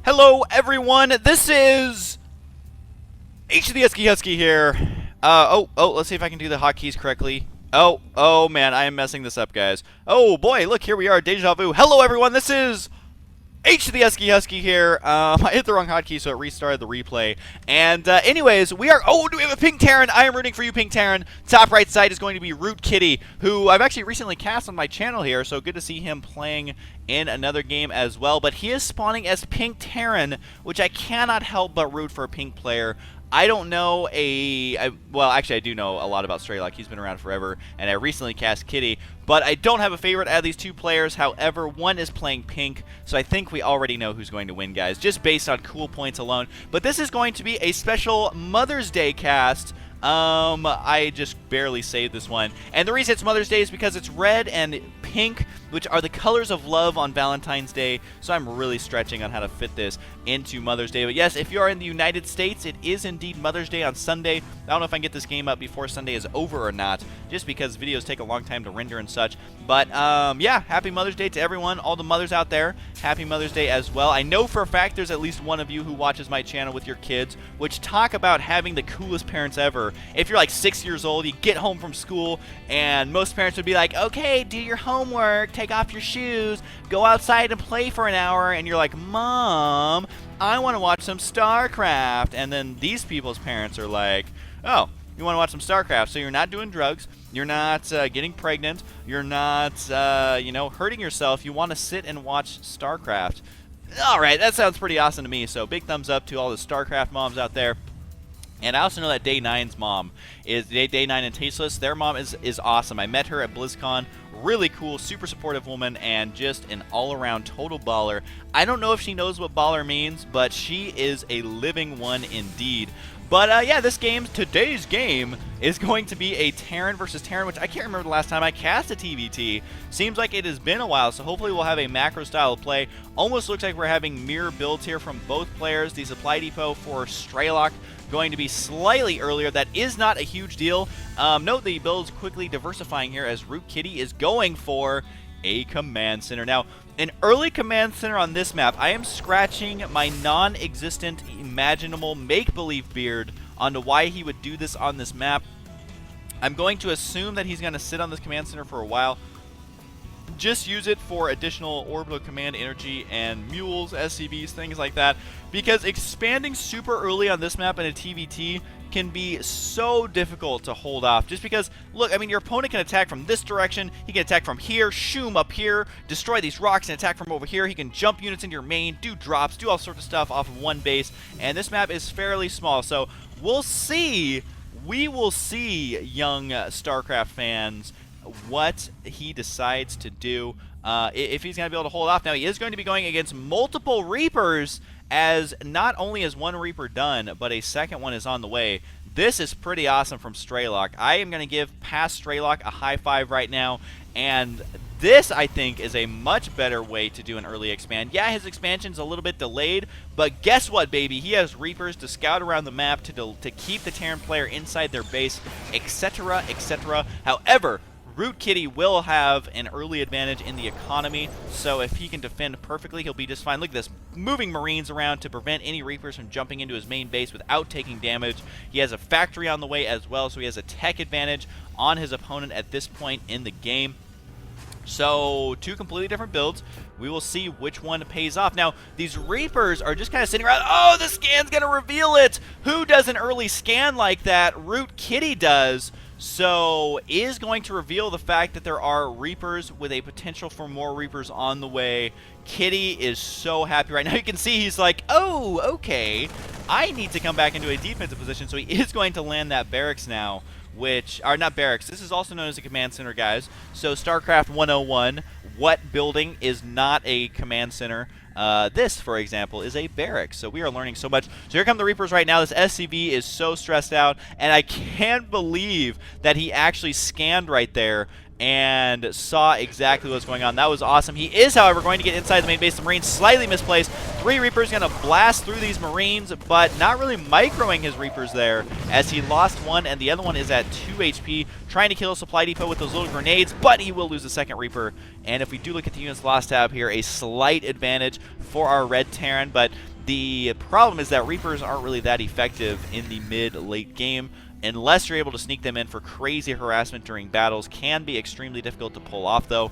Hello, everyone. This is HuskyStarcraft here. Let's see if I can do the hotkeys correctly. Oh, man, I am messing this up, guys. Oh, boy, look, here we are, deja vu. Hello, everyone. This is HuskyStarcraft here. I hit the wrong hotkey, so it restarted the replay. And, anyways, we are... Oh, do we have a Pink Terran? I am rooting for you, Pink Terran. Top right side is going to be Root Kitty, who I've actually recently cast on my channel here, so good to see him playing in another game as well. But he is spawning as Pink Terran, which I cannot help but root for a pink player. I don't know well, actually, I do know a lot about Strelok. He's been around forever, and I recently cast Kitty. But I don't have a favorite out of these two players. However, one is playing pink, so I think we already know who's going to win, guys, just based on cool points alone. But this is going to be a special Mother's Day cast. I just barely saved this one. And the reason it's Mother's Day is because it's red and pink, which are the colors of love on Valentine's Day. So I'm really stretching on how to fit this into Mother's Day. But yes, if you are in the United States, it is indeed Mother's Day on Sunday. I don't know if I can get this game up before Sunday is over or not, just because videos take a long time to render and such. But, yeah, happy Mother's Day to everyone, all the mothers out there. Happy Mother's Day as well. I know for a fact there's at least one of you who watches my channel with your kids, which talk about having the coolest parents ever. If you're like 6 years old, you get home from school, and most parents would be like, okay, do your homework, take off your shoes, go outside and play for an hour, and you're like, Mom, I want to watch some StarCraft. And then these people's parents are like, oh, you want to watch some StarCraft, so you're not doing drugs, you're not getting pregnant, you're not, hurting yourself, you want to sit and watch StarCraft. Alright, that sounds pretty awesome to me, so big thumbs up to all the StarCraft moms out there. And I also know that Day 9's mom is Day 9 and Tasteless. Their mom is awesome. I met her at BlizzCon. Really cool, super supportive woman, and just an all-around total baller. I don't know if she knows what baller means, but she is a living one indeed. But, yeah, today's game is going to be a Terran versus Terran, which I can't remember the last time I cast a TvT. Seems like it has been a while, so hopefully we'll have a macro style of play. Almost looks like we're having mirror builds here from both players. The supply depot for Strelok going to be slightly earlier. That is not a huge deal. Note the build's quickly diversifying here as Root Kitty is going for a command center. Now, an early command center on this map, I am scratching my non-existent imaginable make-believe beard onto why he would do this on this map. I'm going to assume that he's going to sit on this command center for a while. Just use it for additional orbital command energy and mules, SCVs, things like that. Because expanding super early on this map in a TvT can be so difficult to hold off. Just because, look, I mean, your opponent can attack from this direction. He can attack from here, shoom up here, destroy these rocks, and attack from over here. He can jump units into your main, do drops, do all sorts of stuff off of one base. And this map is fairly small, so we'll see. We will see, young StarCraft fans, what he decides to do, if he's going to be able to hold off. Now, he is going to be going against multiple Reapers, as not only is one Reaper done, but a second one is on the way. This is pretty awesome from Strelok. I am going to give past Strelok a high five right now, and this, I think, is a much better way to do an early expand. Yeah, his expansion's a little bit delayed, but guess what, baby? He has Reapers to scout around the map, to keep the Terran player inside their base, etc., etc. However, Root Kitty will have an early advantage in the economy, so if he can defend perfectly, he'll be just fine. Look at this, moving Marines around to prevent any Reapers from jumping into his main base without taking damage. He has a factory on the way as well, so he has a tech advantage on his opponent at this point in the game. So, two completely different builds. We will see which one pays off. Now, these Reapers are just kind of sitting around. Oh, the scan's going to reveal it! Who does an early scan like that? Root Kitty does. So, is going to reveal the fact that there are Reapers with a potential for more Reapers on the way. Kitty is so happy right now. You can see he's like, oh, okay. I need to come back into a defensive position. So he is going to land that barracks now, which are not barracks. This is also known as a command center, guys. So StarCraft 101, what building is not a command center? This, for example, is a barracks. So we are learning so much. So here come the Reapers right now. This SCV is so stressed out, and I can't believe that he actually scanned right there and saw exactly what's going on. That was awesome. He is, however, going to get inside the main base. The Marines slightly misplaced. 3 Reapers going to blast through these Marines, but not really microing his Reapers there, as he lost one, and the other one is at 2 HP, trying to kill a supply depot with those little grenades, but he will lose the second Reaper. And if we do look at the units lost tab here, a slight advantage for our red Terran, but The problem is that Reapers aren't really that effective in the mid-late game. Unless you're able to sneak them in for crazy harassment during battles, can be extremely difficult to pull off though.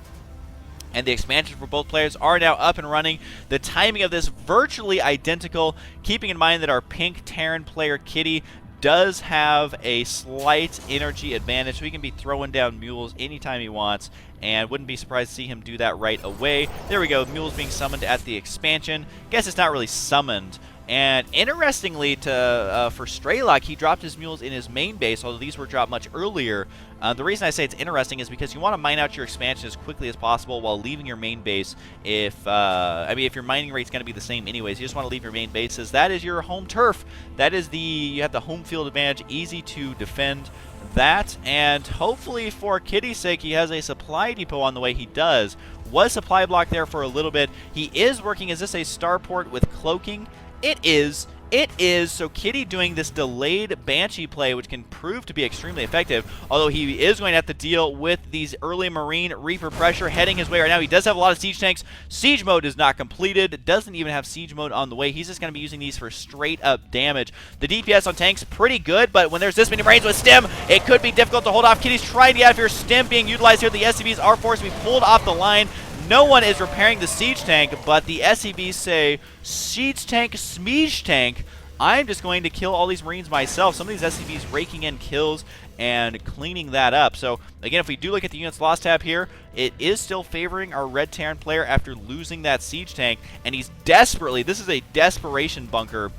And the expansions for both players are now up and running. The timing of this virtually identical, keeping in mind that our pink Terran player Kitty does have a slight energy advantage, so he can be throwing down mules anytime he wants, and wouldn't be surprised to see him do that right away. There we go, mules being summoned at the expansion. Guess it's not really summoned. And interestingly, for Strelok, he dropped his mules in his main base, although these were dropped much earlier. The reason I say it's interesting is because you want to mine out your expansion as quickly as possible while leaving your main base. If your mining rate's going to be the same anyways, you just want to leave your main base, as that is your home turf. That is you have the home field advantage, easy to defend that. And hopefully for Kitty's sake, he has a supply depot on the way. He does. Was supply block there for a little bit. He is working. Is this a starport with cloaking? It is. It is. So Kitty doing this delayed Banshee play, which can prove to be extremely effective, although he is going to have to deal with these early Marine Reaper pressure heading his way right now. He does have a lot of siege tanks. Siege mode is not completed. Doesn't even have siege mode on the way. He's just going to be using these for straight up damage. The DPS on tanks, pretty good, but when there's this many Marines with stim, it could be difficult to hold off. Kitty's trying to get out of here. Stim being utilized here. The SCVs are forced to be pulled off the line. No one is repairing the siege tank, but the SCVs say, siege tank, smeege tank. I'm just going to kill all these Marines myself. Some of these SCVs raking in kills and cleaning that up. So, again, if we do look at the units lost tab here, it is still favoring our red Terran player after losing that siege tank. And he's desperately, this is a desperation bunker,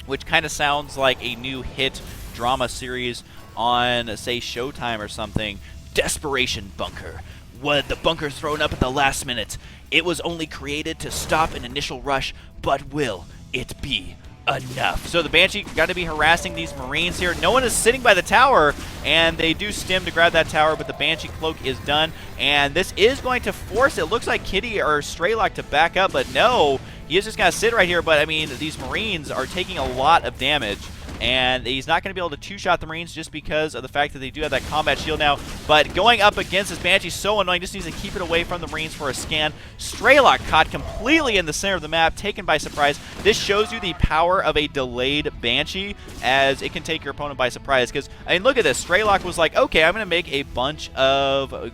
which kind of sounds like a new hit drama series on, say, Showtime or something. Desperation bunker. What the bunker's thrown up at the last minute. It was only created to stop an initial rush, but will it be enough? So the Banshee got to be harassing these Marines here. No one is sitting by the tower, and they do stim to grab that tower, but the Banshee cloak is done, and this is going to force, it looks like Kitty or Strelok to back up, but no, he is just going to sit right here. But I mean, these Marines are taking a lot of damage, and he's not going to be able to two-shot the Marines just because of the fact that they do have that combat shield now. But going up against this Banshee is so annoying. Just needs to keep it away from the Marines for a scan. Strelok caught completely in the center of the map, taken by surprise. This shows you the power of a delayed Banshee, as it can take your opponent by surprise. Because, I mean, look at this. Strelok was like, okay, I'm going to make a bunch of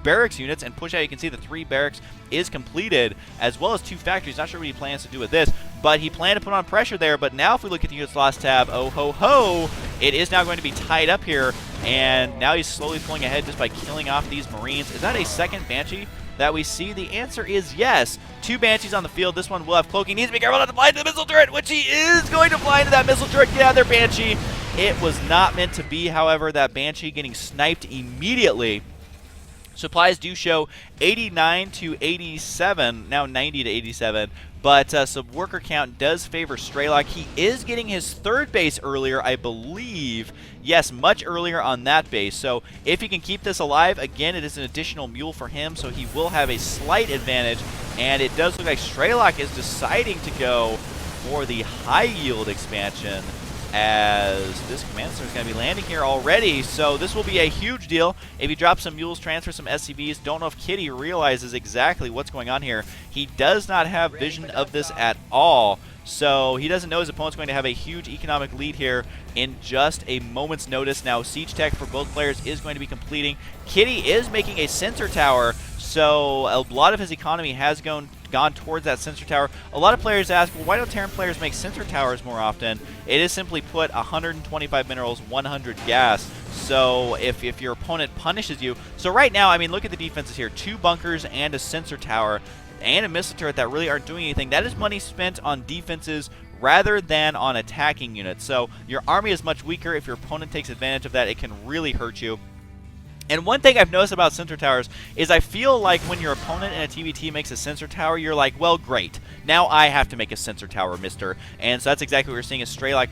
barracks units and push out. You can see the 3 barracks is completed, as well as 2 factories. Not sure what he plans to do with this, but he planned to put on pressure there. But now if we look at the units lost tab, oh ho ho, it is now going to be tied up here, and now he's slowly pulling ahead just by killing off these Marines. Is that a second Banshee that we see? The answer is yes. 2 Banshees on the field. This one will have cloaking. He needs to be careful not to fly into the missile turret, which he is going to fly into that missile turret. Get out of there, Banshee. It was not meant to be, however. That Banshee getting sniped immediately. Supplies do show 89 to 87, now 90 to 87, but so worker count does favor Strelok. He is getting his 3rd base earlier, I believe. Yes, much earlier on that base. So if he can keep this alive, again, it is an additional mule for him, so he will have a slight advantage. And it does look like Strelok is deciding to go for the high yield expansion, as this command center is going to be landing here already. So this will be a huge deal. If he drops some mules, transfer some SCVs, don't know if Kitty realizes exactly what's going on here. He does not have vision of this at all, so he doesn't know his opponent's going to have a huge economic lead here in just a moment's notice. Now siege tech for both players is going to be completing. Kitty is making a sensor tower, so a lot of his economy has gone towards that sensor tower. A lot of players ask, well, why don't Terran players make sensor towers more often? It is simply put 125 minerals, 100 gas. So if your opponent punishes you. So right now, I mean, look at the defenses here. 2 bunkers and a sensor tower and a missile turret that really aren't doing anything. That is money spent on defenses rather than on attacking units. So your army is much weaker. If your opponent takes advantage of that, it can really hurt you. And one thing I've noticed about sensor towers is I feel like when your opponent in a TvT makes a sensor tower, you're like, well, great. Now I have to make a sensor tower, mister. And so that's exactly what we're seeing is Strelok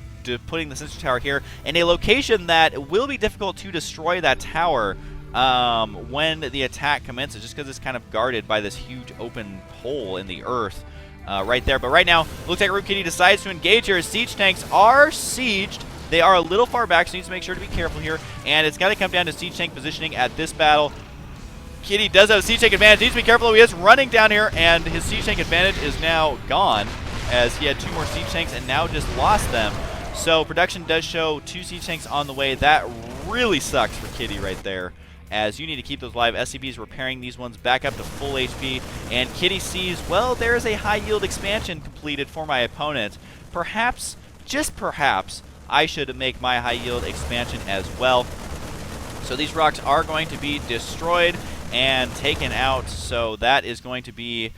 putting the sensor tower here in a location that will be difficult to destroy that tower when the attack commences, just because it's kind of guarded by this huge open hole in the earth right there. But right now, looks like Rook Kitty decides to engage here. Siege tanks are sieged. They are a little far back, so he needs to make sure to be careful here. And it's got to come down to siege tank positioning at this battle. Kitty does have a siege tank advantage. Needs to be careful. He is running down here, and his siege tank advantage is now gone. as he had 2 more siege tanks and now just lost them. So production does show 2 siege tanks on the way. That really sucks for Kitty right there, as you need to keep those alive. SCB is repairing these ones back up to full HP, and Kitty sees, well, there is a high yield expansion completed for my opponent. Perhaps, just perhaps, I should make my high yield expansion as well. So these rocks are going to be destroyed and taken out, so that is going to be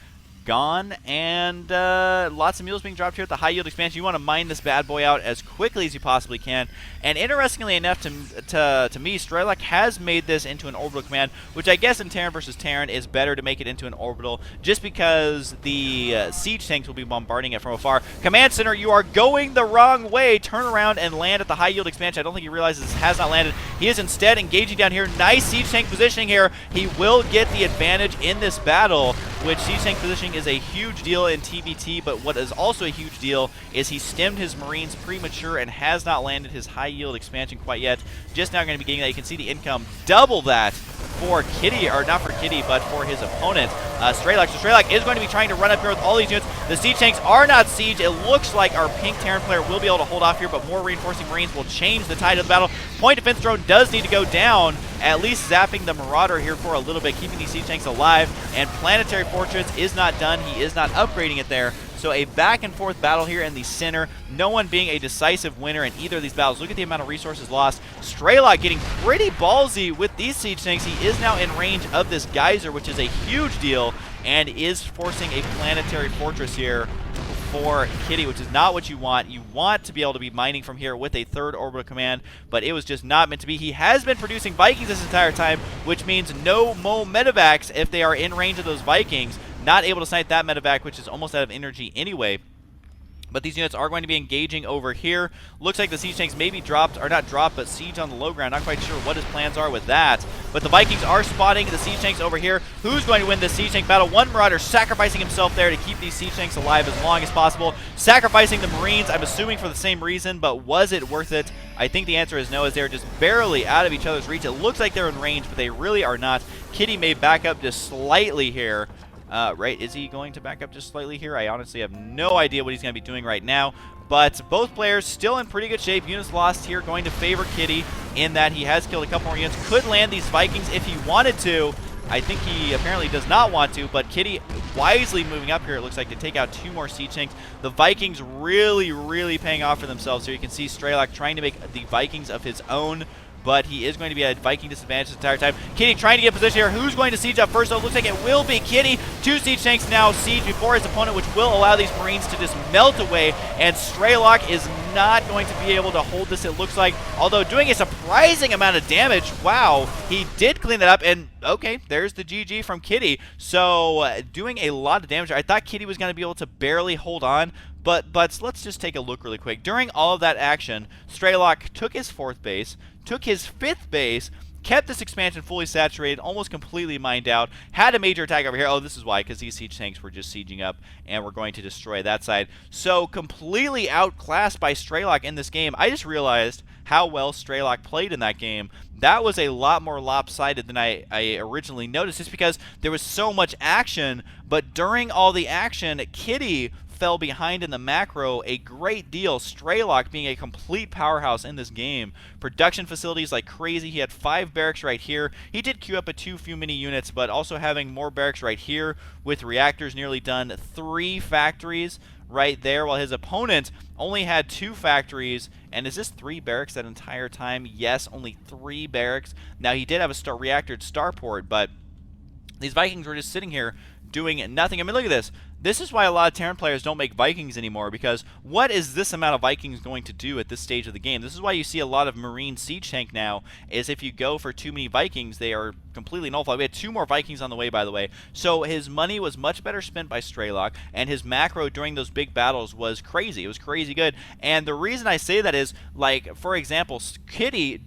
gone, and lots of mules being dropped here at the high yield expansion. You want to mine this bad boy out as quickly as you possibly can. And interestingly enough, to me, Strelok has made this into an orbital command, which I guess in Terran versus Terran is better to make it into an orbital, just because the siege tanks will be bombarding it from afar. Command center, you are going the wrong way. Turn around and land at the high yield expansion. I don't think he realizes this has not landed. He is instead engaging down here. Nice siege tank positioning here. He will get the advantage in this battle, which siege tank positioning is a huge deal in TvT, but what is also a huge deal is he stemmed his Marines premature and has not landed his high yield expansion quite yet. Just now going to be getting that. You can see the income double that for Kitty, or not for Kitty, but for his opponent, Strelok. So Strelok is going to be trying to run up here with all these units. The siege tanks are not siege. It looks like our pink Terran player will be able to hold off here, but more reinforcing Marines will change the tide of the battle. Point defense drone does need to go down, at least zapping the Marauder here for a little bit, keeping these siege tanks alive. And Planetary Fortress is not done. He is not upgrading it there. So a back and forth battle here in the center. No one being a decisive winner in either of these battles. Look at the amount of resources lost. Strelok getting pretty ballsy with these siege tanks. He is now in range of this geyser, which is a huge deal, and is forcing a Planetary Fortress here for Kitty, which is not what you want. You want to be able to be mining from here with a third orbital command, but it was just not meant to be. He has been producing Vikings this entire time, which means no Mo medevacs if they are in range of those Vikings. Not able to snipe that medevac, which is almost out of energy anyway. But these units are going to be engaging over here. Looks like the siege tanks may be dropped, or not dropped, but siege on the low ground. Not quite sure what his plans are with that. But the Vikings are spotting the siege tanks over here. Who's going to win this siege tank battle? One Marauder sacrificing himself there to keep these siege tanks alive as long as possible. Sacrificing the Marines, I'm assuming for the same reason, but was it worth it? I think the answer is no, as they're just barely out of each other's reach. It looks like they're in range, but they really are not. Kitty may back up just slightly here. Right, is he going to back up just slightly here? I honestly have no idea what he's going to be doing right now. But both players still in pretty good shape. Units lost here going to favor Kitty in that he has killed a couple more units. Could land these Vikings if he wanted to. I think he apparently does not want to, but Kitty wisely moving up here, it looks like, to take out 2 more siege tanks. The Vikings really paying off for themselves here. You can see Strelok trying to make the Vikings of his own, but he is going to be at Viking disadvantage the entire time. Kitty trying to get position here. Who's going to siege up first? So it looks like it will be Kitty. 2 siege tanks now siege before his opponent, which will allow these Marines to just melt away. And Strelok is not going to be able to hold this, it looks like, although doing a surprising amount of damage. Wow, he did clean that up, and okay, there's the GG from Kitty. So doing a lot of damage. I thought Kitty was going to be able to barely hold on, but let's just take a look really quick. During all of that action, Strelok took his 4th base, took his 5th base, kept this expansion fully saturated, almost completely mined out, had a major attack over here. Oh, this is why, because these siege tanks were just sieging up, and we're going to destroy that side. So completely outclassed by Strelok in this game. I just realized how well Strelok played in that game. That was a lot more lopsided than I originally noticed, just because there was so much action, but during all the action, Kitty fell behind in the macro a great deal. Strelok being a complete powerhouse in this game. Production facilities like crazy. He had 5 barracks right here. He did queue up a few mini units, but also having more barracks right here with reactors nearly done. 3 factories right there, while his opponent only had 2 factories. And is this 3 barracks that entire time? Yes, only 3 barracks. Now, he did have a reactor starport, but these Vikings were just sitting here doing nothing. I mean, look at this. This is why a lot of Terran players don't make Vikings anymore, because what is this amount of Vikings going to do at this stage of the game? This is why you see a lot of Marine siege tank now, is if you go for too many Vikings, they are completely nullified. We had 2 more Vikings on the way, by the way. So his money was much better spent by Strelok, and his macro during those big battles was crazy. It was crazy good. And the reason I say that is, like, for example, Kitty,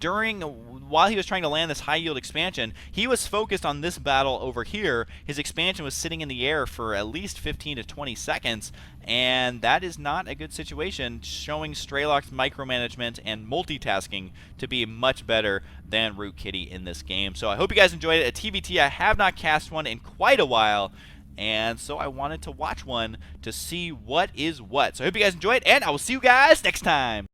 while he was trying to land this high yield expansion, he was focused on this battle over here. His expansion was sitting in the air for at least 15 to 20 seconds, and that is not a good situation, showing Strelok's micromanagement and multitasking to be much better than Root Kitty in this game. So I hope you guys enjoyed it. A TvT, I have not cast one in quite a while, and so I wanted to watch one to see what is what. So I hope you guys enjoyed, and I will see you guys next time.